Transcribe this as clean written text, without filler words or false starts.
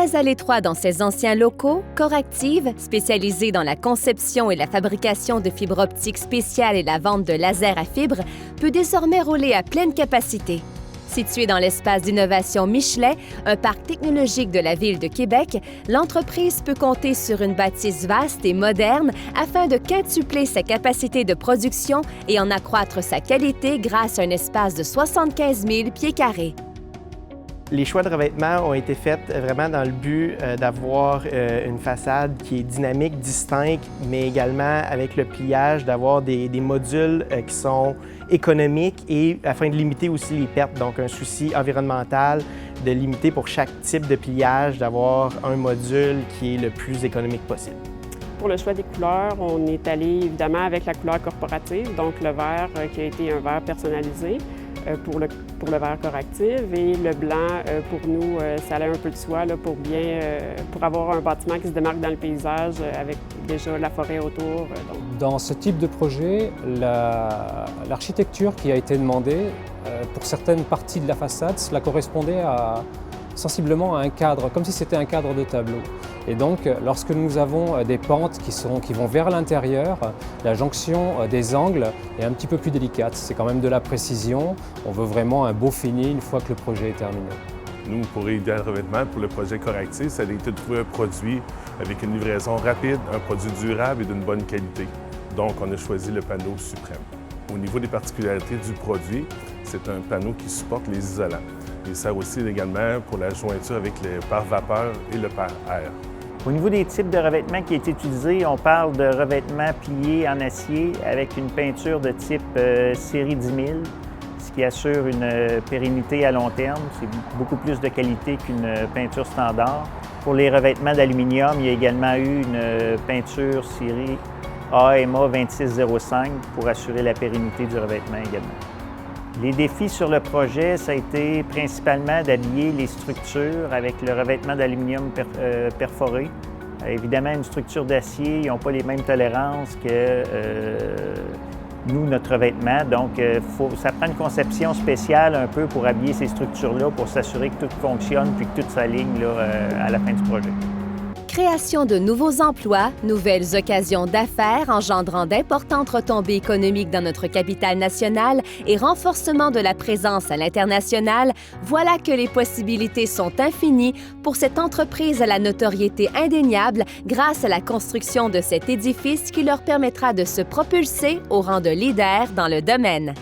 Très à l'étroit dans ses anciens locaux, Coractive, spécialisée dans la conception et la fabrication de fibres optiques spéciales et la vente de lasers à fibres, peut désormais rouler à pleine capacité. Située dans l'espace d'innovation Michelet, un parc technologique de la Ville de Québec, l'entreprise peut compter sur une bâtisse vaste et moderne afin de quintupler sa capacité de production et en accroître sa qualité grâce à un espace de 75 000 pieds carrés. Les choix de revêtement ont été faits vraiment dans le but d'avoir une façade qui est dynamique, distincte, mais également avec le pliage, d'avoir des modules qui sont économiques et afin de limiter aussi les pertes. Donc un souci environnemental, de limiter pour chaque type de pliage, d'avoir un module qui est le plus économique possible. Pour le choix des couleurs, on est allé évidemment avec la couleur corporative, donc le vert qui a été un vert personnalisé pour le vert Coractive et le blanc, pour nous, ça allait un peu de soi là, pour avoir un bâtiment qui se démarque dans le paysage avec déjà la forêt autour. Dans ce type de projet, l'architecture qui a été demandée, pour certaines parties de la façade, cela correspondait sensiblement à un cadre, comme si c'était un cadre de tableau. Et donc, lorsque nous avons des pentes qui vont vers l'intérieur, la jonction des angles est un petit peu plus délicate. C'est quand même de la précision. On veut vraiment un beau fini une fois que le projet est terminé. Nous, pour Idéal Revêtement, pour le projet Coractive, ça a été de trouver un produit avec une livraison rapide, un produit durable et d'une bonne qualité. Donc, on a choisi le panneau suprême. Au niveau des particularités du produit, c'est un panneau qui supporte les isolants. Il sert aussi également pour la jointure avec le pare-vapeur et le pare-air. Au niveau des types de revêtements qui est utilisé, on parle de revêtements pliés en acier avec une peinture de type série 10 000, ce qui assure une pérennité à long terme. C'est beaucoup plus de qualité qu'une peinture standard. Pour les revêtements d'aluminium, il y a également eu une peinture série AMA 2605 pour assurer la pérennité du revêtement également. Les défis sur le projet, ça a été principalement d'habiller les structures avec le revêtement d'aluminium perforé. Évidemment, une structure d'acier, ils n'ont pas les mêmes tolérances que nous, notre revêtement. Donc, ça prend une conception spéciale un peu pour habiller ces structures-là, pour s'assurer que tout fonctionne puis que tout s'aligne à la fin du projet. Création de nouveaux emplois, nouvelles occasions d'affaires engendrant d'importantes retombées économiques dans notre capitale nationale et renforcement de la présence à l'international, voilà que les possibilités sont infinies pour cette entreprise à la notoriété indéniable grâce à la construction de cet édifice qui leur permettra de se propulser au rang de leader dans le domaine.